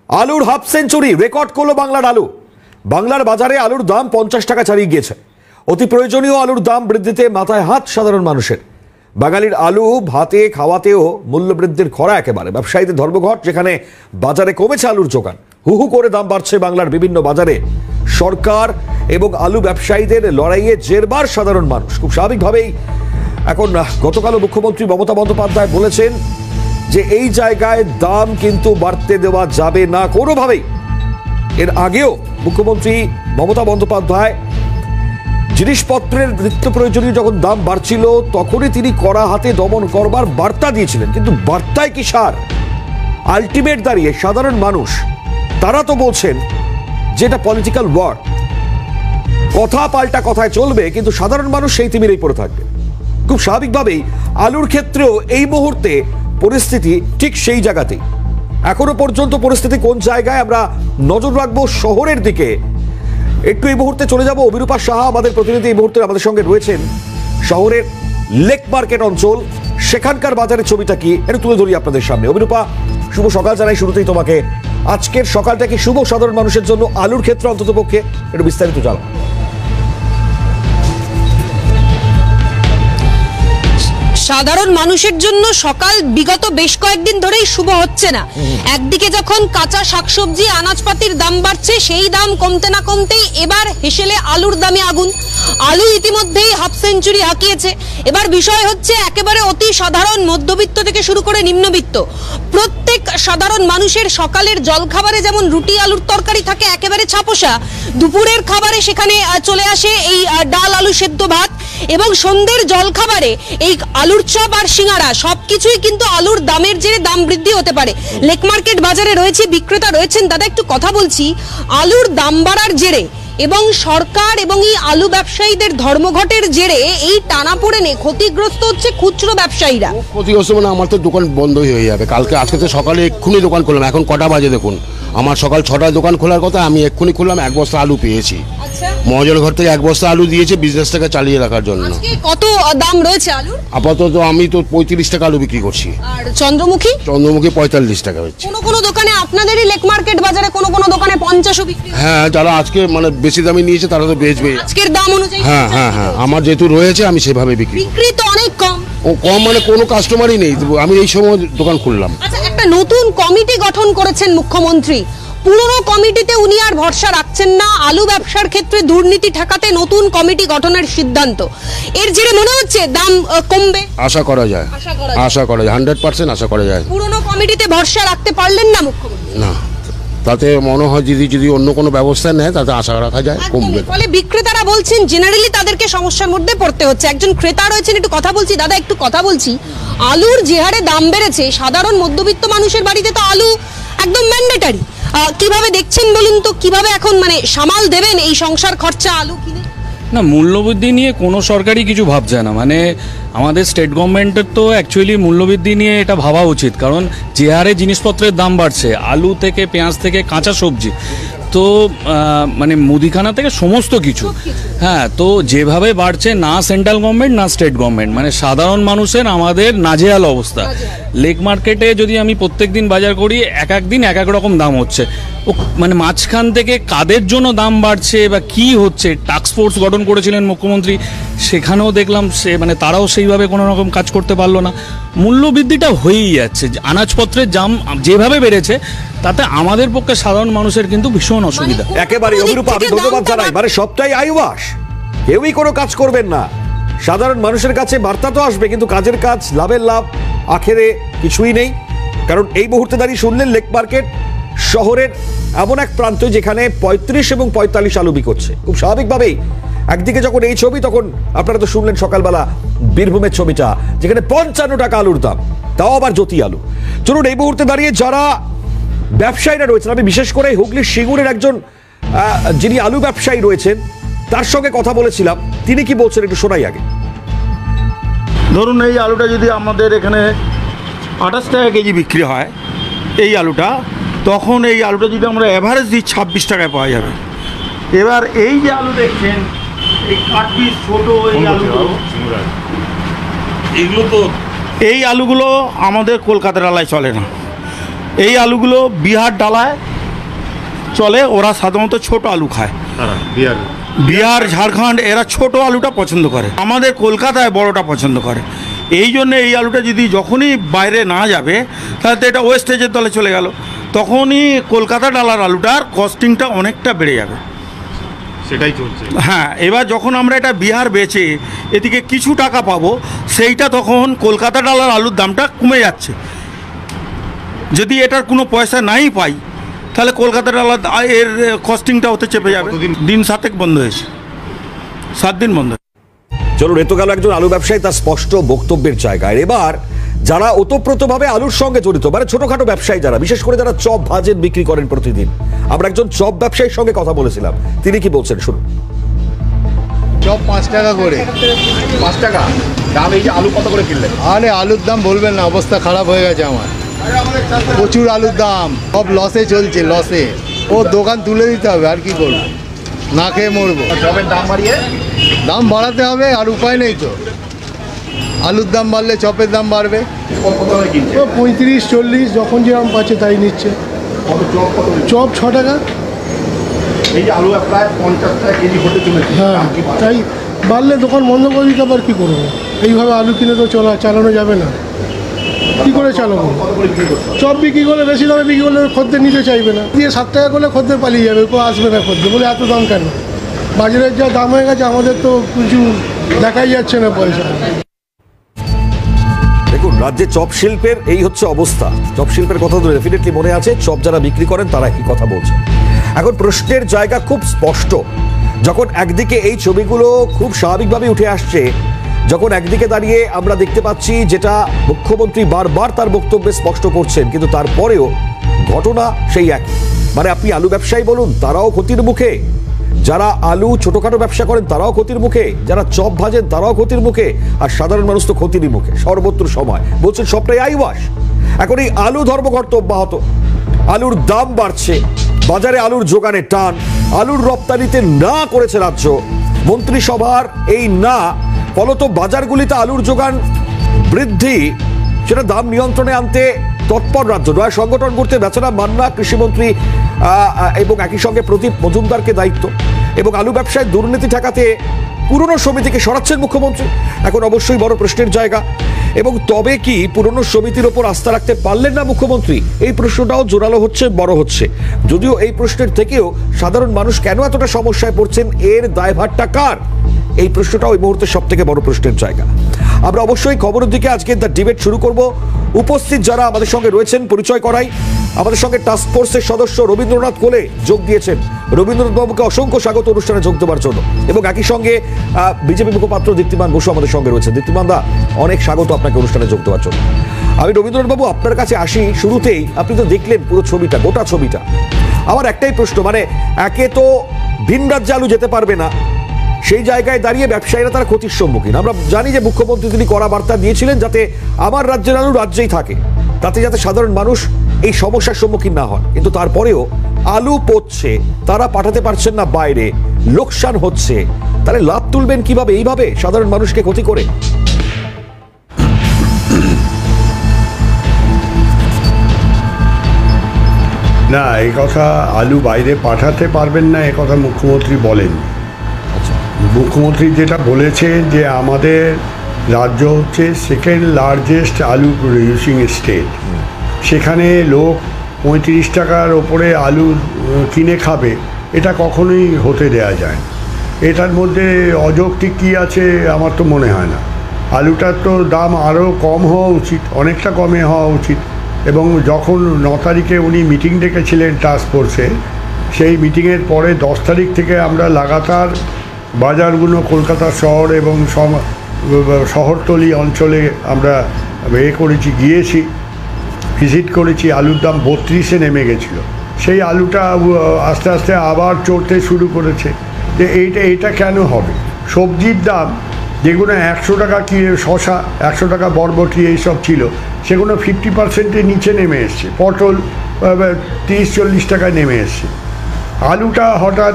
আলুর half century record করলো বাংলার আলু। বাংলার বাজারে আলুর দাম 50 টাকা ছাড়িয়ে গিয়েছে। অতি প্রয়োজনীয় আলুর দাম বৃদ্ধিতে মাথায় হাত সাধারণ মানুষের। বাঙালির আলু ভাতে খাওয়াতেও মূল্যবৃদ্ধির খরা একেবারে। ব্যবসায়ীদের ধর্মঘট, যেখানে বাজারে কমেছে আলুর যোগান, হু হু করে দাম বাড়ছে বাংলার বিভিন্ন বাজারে। সরকার এবং আলু ব্যবসায়ীদের লড়াইয়ে জেরবার সাধারণ মানুষ। খুব স্বাভাবিকভাবেই এখন গতকালও মুখ্যমন্ত্রী মমতা বন্দ্যোপাধ্যায় বলেছেন যে এই জায়গায় দাম কিন্তু বাড়তে দেওয়া যাবে না কোনোভাবেই। এর আগেও মুখ্যমন্ত্রী মমতা বন্দ্যোপাধ্যায় জিনিসপত্রের নিত্য প্রয়োজনীয় যখন দাম বাড়ছিল তখনই তিনি কড়া হাতে দমন করবার বার্তা দিয়েছিলেন। কিন্তু বার্তায় কি সার? আলটিমেট দাঁড়িয়ে সাধারণ মানুষ তারা তো বলছেন যে এটা পলিটিক্যাল ওয়ার, কথা পাল্টা কথায় চলবে, কিন্তু সাধারণ মানুষ সেই তিমিরেই পড়ে থাকবে। খুব স্বাভাবিকভাবেই আলুর ক্ষেত্রেও এই মুহূর্তে পরিস্থিতি ঠিক সেই জায়গাতেই। এখনো পর্যন্ত পরিস্থিতি কোন জায়গায় আমরা নজর রাখবো শহরের দিকে। একটু এই মুহূর্তে চলে যাব। অভিরূপা সাহা আমাদের প্রতিনিধি এই মুহূর্তে আমাদের সঙ্গে রয়েছেন শহরের লেক মার্কেট অঞ্চল, সেখানকার বাজারের ছবিটা কি এটা তুলে ধরি আপনাদের সামনে। অভিরূপা, শুভ সকাল জানাই শুরুতেই তোমাকে। আজকের সকালটা কি শুভ সাধারণ মানুষের জন্য আলুর ক্ষেত্রে অন্তত পক্ষে? একটু বিস্তারিত জানাও। সাধারণ মানুষের জন্য সকাল বিগত বেশ কয়েকদিন ধরেই শুভ হচ্ছে না। একদিকে যখন কাঁচা শাকসবজি আনাজপাতির দাম বাড়ছে, সেই দাম কমতে না কমতেই এবার হেসেলে আলুর দামে আগুন। আলু ইতিমধ্যেই হাফ সেঞ্চুরি হাঁকিয়েছে। এবার বিষয় হচ্ছে একেবারে অতি সাধারণ মধ্যবিত্ত থেকে শুরু করে নিম্নবিত্ত প্রত্যেক সাধারণ মানুষের সকালের জলখাবারে যেমন রুটি আলুর তরকারি থাকে একেবারে ছাপোষা, দুপুরের খাবারে সেখানে চলে আসে এই ডাল আলু সেদ্ধ ভাত, এবং সন্ধ্যের জলখাবারে এই আলুর চপ আর সিঙ্গারা, সবকিছুই কিন্তু আলুর দামের জেরে দাম বৃদ্ধি হতে পারে। লেক মার্কেট বাজারে রয়েছে বিক্রেতা রয়েছেন, দাদা একটু কথা বলছি। আলুর দাম বাড়ার জেরে এবং সরকার এবং এই আলু ব্যবসায়ীদের ধর্মঘটের জেরে এই টানাপোড়েনে ক্ষতিগ্রস্ত হচ্ছে খুচরো ব্যবসায়ীরা। ক্ষতিগ্রস্ত মানে আমার তো দোকান বন্ধই হয়ে যাবে। কালকে আজকে তো সকালে এক্ষুনি দোকান খুললাম, এখন কটা বাজে দেখুন। আমার সকাল 6টায় দোকান খোলার কথা, আমি এক্ষুনি খুললাম, 1 বস্তা আলু পেয়েছি। মহাজন ঘর থেকে 1 বস্তা আলু দিয়েছে বিজনেসটাকে চালিয়ে রাখার জন্য। কত দাম রয়েছে আলুর? আপাতত আমি তো 35 টাকা আলু বিক্রি করছি। আর চন্দ্রমুখী? চন্দ্রমুখী 45 টাকা হচ্ছে। কোন দোকানে আপনাদেরই লেক মার্কেট বাজারে কোন দোকানে 50ও বিক্রি? হ্যাঁ, যারা আজকে মানে বেশি দামে নিয়েছে তারা তো বেচবে আজকের দাম অনুযায়ী। হ্যাঁ হ্যাঁ হ্যাঁ, আমার যেহেতু রয়েছে আমি সেভাবে বিক্রি তো অনেক কম। ও কম মানে কোনো কাস্টমারই নেই, আমি এই সময় দোকান খুললাম। আচ্ছা, একটা নতুন কমিটি গঠন করেছেন মুখ্যমন্ত্রী। পুরনো কমিটিতে উনি আর ভরসা রাখছেন না। আলু ব্যবসার ক্ষেত্রে দুর্নীতি ঠেকাতে নতুন কমিটি গঠনের সিদ্ধান্ত। এর জেরে মনে হচ্ছে দাম কমবে। আশা করা যায় 100% আশা করা যায়। পুরনো কমিটিতে ভরসা রাখতে পারলেন না মুখ্যমন্ত্রী? না, তাতে মনে হয় যদি অন্য কোনো ব্যবস্থা নেয় তাতে আশা রাখা যায় কমবে। ফলে বিক্রেতারা বলছেন জেনারেলি তাদেরকে সমস্যার মধ্যে পড়তে হচ্ছে। একজন ক্রেতা রয়েছেন, একটু কথা বলছি। দাদা একটু কথা বলছি। আলুর যে হারে দাম বেড়েছে, সাধারণ মধ্যবিত্ত মানুষের বাড়িতে তো আলু একদম ম্যান্ডেটারি। কিভাবে দেখছেন বলুন তো? কিভাবে এখন মানে সামাল দেবেন এই সংসার খরচা আলু কিনে? না, মূল্যবৃদ্ধি নিয়ে কোনো সরকারই কিছু ভাবছে না। মানে আমাদের স্টেট গভর্নমেন্টের তো অ্যাকচুয়ালি মূল্যবৃদ্ধি নিয়ে এটা ভাবা উচিত, কারণ যে হারে জিনিসপত্রের দাম বাড়ছে, আলু থেকে পেঁয়াজ থেকে কাঁচা সবজি, তো মানে মুদিখানা থেকে সমস্ত কিছু, হ্যাঁ, তো যেভাবে বাড়ছে, না সেন্ট্রাল গভর্নমেন্ট না স্টেট গভর্নমেন্ট, মানে সাধারণ মানুষের আমাদের নাজেহাল অবস্থা। লেক মার্কেটে যদি আমি প্রত্যেক দিন বাজার করি, এক দিন এক রকম দাম হচ্ছে। ও মানে মাঝখান থেকে কাদের জন্য দাম বাড়ছে বা কি হচ্ছে? টাস্ক ফোর্স গঠন করেছিলেন মুখ্যমন্ত্রী, সেখানেও দেখলাম সে মানে তারাও সেইভাবে কোনো রকম কাজ করতে পারলো না। মূল্যবৃদ্ধিটা হয়েই যাচ্ছে। আনাজপত্রের দাম যেভাবে বেড়েছে তাতে আমাদের পক্ষে সাধারণ মানুষের কিন্তু ভীষণ অসুবিধা। একেবারে অভিরূপা, আমি ধন্যবাদ জানাই। মানে সবটাই আইওয়াস, কেউই কোনো কাজ করবেন না। সাধারণ মানুষের কাছে বার্তা তো আসবে, কিন্তু কাজের কাজ, লাভের লাভ আখেরে কিছুই নেই। কারণ এই মুহূর্তে দাঁড়িয়ে শুনলেন লেক মার্কেট শহরের এমন এক প্রান্ত যেখানে 35 এবং 45 আলু বিক্রি করছে। খুব স্বাভাবিকভাবেই একদিকে যখন এই ছবি, তখন আপনারা তো শুনলেন সকালবেলা বীরভূমের ছবিটা, যেখানে 55 টাকা আলুর দাম, তাও আবার জ্যোতি আলু। চলুন এই মুহূর্তে দাঁড়িয়ে যারা ব্যবসায়ীরা রয়েছেন, আমি বিশেষ করে হুগলির সিঙ্গুরের একজন যিনি আলু ব্যবসায়ী রয়েছেন তার সঙ্গে কথা বলেছিলাম। তিনি কি বলছেন একটু শোনাই আগে। ধরুন এই আলুটা যদি আমাদের এখানে 28 টাকা কেজি বিক্রি হয় এই আলুটা, তখন এই আলুটা যদি আমরা অ্যাভারেজ দিই 26 টাকায় পাওয়া যাবে। এবার এই যে আলু দেখছেন, এই কাঠপিস ছোটো এই আলুগুলো, এই আলুগুলো আমাদের কলকাতার ডালায় চলে না। এই আলুগুলো বিহার ডালায় চলে, ওরা সাধারণত ছোট আলু খায়। বিহার, ঝাড়খণ্ড এরা ছোট আলুটা পছন্দ করে, আমাদের কলকাতায় বড়টা পছন্দ করে। এই জন্য এই আলুটা যদি যখনই বাইরে না যাবে তাহলে তো এটা ওয়েস্টেজের দলে চলে গেল, তখনই কলকাতা ডালার আলুটার কস্টিংটা অনেকটা বেড়ে যাবে। সেটাই চলছে। হ্যাঁ, এবার যখন আমরা এটা বিহার বেচে এদিকে কিছু টাকা পাবো, সেইটা তখন কলকাতা ডালার আলুর দামটা কমে যাচ্ছে। যদি এটার কোনো পয়সা নাই পাই তাহলে কলকাতা ডালার এর কস্টিংটা হতে চেপে যাবে। দিন 7 বন্ধ হয়েছে, 7 দিন বন্ধ। চলুন, এ তো গেল একজন আলু ব্যবসায়ী তার স্পষ্ট বক্তব্যের জায়গায়। এবার যারা ওতপ্রোতভাবে আলুর সঙ্গে জড়িত, মানে ছোটখাটো ব্যবসায়ী যারা, বিশেষ করে যারা চপ ভাজেন বিক্রি করেন প্রতিদিন, আমরা একজন চপ ব্যবসায়ীর সঙ্গে কথা বলেছিলাম, তিনি কি বলছেন শুনুন। চপ 5 টাকা করে। 5 টাকা দাম। এই যে আলু কত করে কিনলেন? আরে আলুর দাম বলবেন না, অবস্থা খারাপ হয়ে গেছে আমার। প্রচুর আলুর দাম, সব লসে চলছে, লসে। ও দোকান তুলে দিতে হবে, আর কি করবো, না খেয়ে মরবো। চপের দাম বাড়িয়ে দাম বাড়াতে হবে, আর উপায় নেই তো। আলুর দাম বাড়লে চপের দাম বাড়বে। কত করে কিনছে? 35-40 যখন যেরকম পাচ্ছে তাই নিচ্ছে। কত চপ কত? চপ 6 টাকা। এই যে আলু প্রায় 50 টাকা কেজি হতে চলেছে। হ্যাঁ, দাম কি বাড়বে? তাই বাড়লে দোকান বন্ধ করে দিতে আবার কী করবো? এইভাবে আলু কিনে তো চালানো যাবে না। কী করে চালাবো? কত করে বিক্রি করতে হবে? চপ বিক্রি করলে বেশি দামে বিক্রি করলে খদ্দের নিতে চাইবে না। দিয়ে 7 টাকা করলে খদ্দের পালিয়ে যাবে, কেউ আসবে না খদ্দের, বলে এত দাম কেন? বাজারের যা দাম হয়ে গেছে, আমাদের তো কিছু দেখাই যাচ্ছে না পয়সা। দেখুন, রাজ্যে চপ শিল্পের এই হচ্ছে অবস্থা। চপ শিল্পের কথা তো ডেফিনেটলি মনে আছে, চপ যারা বিক্রি করেন তারা এই কথা বলছেন। এখন প্রশ্নের জায়গা খুব স্পষ্ট। যখন একদিকে এই ছবিগুলো খুব স্বাভাবিকভাবে উঠে আসছে, যখন একদিকে দাঁড়িয়ে আমরা দেখতে পাচ্ছি যেটা মুখ্যমন্ত্রী বারবার তার বক্তব্যে স্পষ্ট করছেন, কিন্তু তারপরেও ঘটনা সেই একই। মানে আপনি আলু ব্যবসায়ী বলুন, তারাও ক্ষতির মুখে। যারা আলু ছোটখাটো ব্যবসা করেন তারাও ক্ষতির মুখে, যারা চপ ভাজেন তারাও ক্ষতির মুখে, আর সাধারণ মানুষ তো ক্ষতিরই মুখে সর্বত্র সময়। বলছেন সবটাই আইওয়াস। এখন এই আলু ধর্মঘট অব্যাহত, আলুর দাম বাড়ছে, বাজারে আলুর যোগানে টান, আলুর রপ্তানিতে না করেছে রাজ্য মন্ত্রিসভার এই না, ফলত বাজারগুলিতে আলুর যোগান বৃদ্ধি, সেটা দাম নিয়ন্ত্রণে আনতে তৎপর রাজ্য। নয়া সংগঠন করতে বেচারা মান্না কৃষিমন্ত্রী এবং একই সঙ্গে প্রদীপ মজুমদারকে দায়িত্ব, এবং আলু ব্যবসায় দুর্নীতি ঠেকাতে পুরনো সমিতিকে সরাচ্ছেন মুখ্যমন্ত্রী। এখন অবশ্যই বড় প্রশ্নের জায়গা। এবং তবে কি পুরনো সমিতির ওপর আস্থা রাখতে পারলেন না মুখ্যমন্ত্রী? এই প্রশ্নটাও জোরালো হচ্ছে, বড় হচ্ছে। যদিও এই প্রশ্নের থেকেও সাধারণ মানুষ কেন এতটা সমস্যায় পড়ছেন, এর দায়ভারটা কার, এই প্রশ্নটাও এই মুহূর্তে সব থেকে বড় প্রশ্নের জায়গা। আমরা অবশ্যই খবরের দিকে আজকে দ্য ডিবেট শুরু করব। উপস্থিত যারা আমাদের সঙ্গে রয়েছেন পরিচয় করাই। আমাদের সঙ্গে টাস্ক ফোর্সের সদস্য রবীন্দ্রনাথ কোলে যোগ দিয়েছেন। রবীন্দ্রনাথ বাবুকে অসংখ্য স্বাগত অনুষ্ঠানে যোগ দেওয়ার জন্য। এবং একই সঙ্গে বিজেপি মুখপাত্র দীপ্তিমান বসু আমাদের সঙ্গে রয়েছে। দীপ্তিমান দা, অনেক স্বাগত আপনাকে অনুষ্ঠানে যোগ দেওয়ার জন্য। আমি রবীন্দ্রনাথ বাবু আপনার কাছে আসি। শুরুতেই আপনি তো দেখলেন পুরো ছবিটা, গোটা ছবিটা। আমার একটাই প্রশ্ন, মানে একে তো ভিন রাজ্যে আলু যেতে পারবে না, সেই জায়গায় দাঁড়িয়ে ব্যবসায়ীরা তারা ক্ষতির সম্মুখীন। আমরা জানি যে মুখ্যমন্ত্রী তিনি কড়া বার্তা দিয়েছিলেন যাতে আমার রাজ্যের আলু রাজ্যেই থাকে, তাতে যাতে সাধারণ মানুষ এই সমস্যার সম্মুখীন না হন। কিন্তু তারপরেও আলু পচছে, তারা পাঠাতে পারছেন না বাইরে, লোকসান হচ্ছে, তাহলে লাভ তুলবেন কিভাবে এইভাবে সাধারণ মানুষকে ক্ষতি করে? না, এই কথা আলু বাইরে পাঠাতে পারবেন না, এ কথা মুখ্যমন্ত্রী বলেন। মুখ্যমন্ত্রী যেটা বলেছেন যে আমাদের রাজ্য হচ্ছে সেকেন্ড লার্জেস্ট আলু প্রডিউসিং স্টেট, সেখানে লোক 35 টাকার ওপরে আলু কিনে খাবে, এটা কখনোই হতে দেয়া যায় না। এটার মধ্যে অযৌক্তিক কী আছে আমার তো মনে হয় না। আলুটার তো দাম আরও কম হওয়া উচিত, অনেকটা কমে হওয়া উচিত। এবং যখন 9 তারিখে উনি মিটিং ডেকেছিলেন টাস্ক ফোর্সে, সেই মিটিংয়ের পরে 10 তারিখ থেকে আমরা লাগাতার বাজারগুলো কলকাতা শহর এবং শহরতলি অঞ্চলে আমরা করেছি, গিয়েছি, ভিজিট করেছি। আলুর দাম 32-এ নেমে গেছিলো। সেই আলুটা আস্তে আস্তে আবার চড়তে শুরু করেছে। যে এইটা কেন হবে? সবজির দাম যেগুলো 100 টাকা কি শশা, 100 টাকা বরবটি এইসব ছিল, সেগুলো 50%-এর নিচে নেমে এসছে। পটল 30-40 টাকায় নেমে এসছে। আলুটা হঠাৎ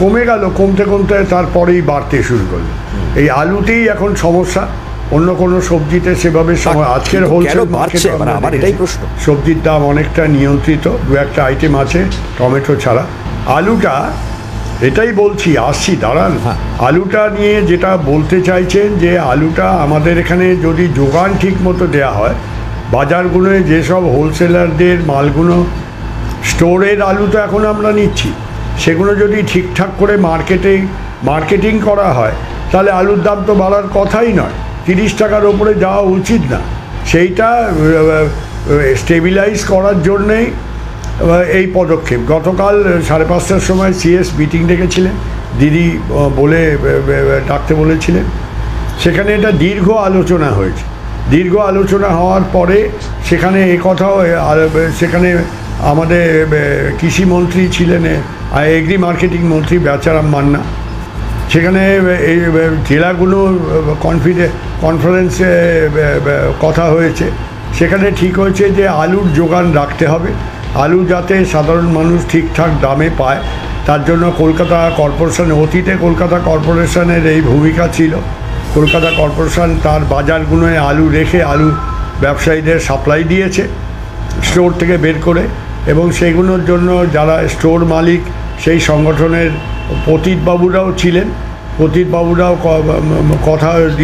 কমে গেল, কমতে কমতে তারপরেই বাড়তে শুরু করলো। এই আলুতেই এখন সমস্যা। অন্য কোনো সবজিতে সেভাবে আজকের কিন্তু হোলসেল কেন বাড়ছে? মানে আমার এটাই প্রশ্ন। সবজির দাম অনেকটা নিয়ন্ত্রিত, দু একটা আইটেম আছে টমেটো ছাড়া। আলুটা এটাই বলছি, আসছি দাঁড়ান। হ্যাঁ। আলুটা নিয়ে যেটা বলতে চাইছেন যে আলুটা আমাদের এখানে যদি যোগান ঠিক মতো দেওয়া হয়, বাজারগুলোয় যেসব হোলসেলারদের মালগুলো স্টোরের আলু তো এখন আমরা নিচ্ছি, সেগুলো যদি ঠিকঠাক করে মার্কেটিং করা হয় তাহলে আলুর দাম তো বাড়ার কথাই নয়, 30 টাকার ওপরে যাওয়া উচিত না। সেইটা স্টেবিলাইজ করার জন্যেই এই পদক্ষেপ। গতকাল 5:30টার সময় সিএস মিটিং ডেকেছিলেন, দিদি বলে ডাকতে বলেছিলেন, সেখানে এটা দীর্ঘ আলোচনা হয়েছে। দীর্ঘ আলোচনা হওয়ার পরে সেখানে কথাও সেখানে আমাদের কৃষিমন্ত্রী ছিলেন, এগ্রি মার্কেটিং মন্ত্রী বেচারাম মান্না, সেখানে এই জেলাগুলো কনফারেন্সে কথা হয়েছে। সেখানে ঠিক হয়েছে যে আলুর যোগান রাখতে হবে, আলু যাতে সাধারণ মানুষ ঠিকঠাক দামে পায়, তার জন্য কলকাতা কর্পোরেশন, অতীতে কলকাতা কর্পোরেশনের এই ভূমিকা ছিল। কলকাতা কর্পোরেশন তার বাজারগুলোয় আলু রেখে আলু ব্যবসায়ীদের সাপ্লাই দিয়েছে স্টোর থেকে বের করে, এবং সেগুলোর জন্য যারা স্টোর মালিক সেই সংগঠনের পতিতবাবুরাও ছিলেন, পতিতবাবুরাও কথা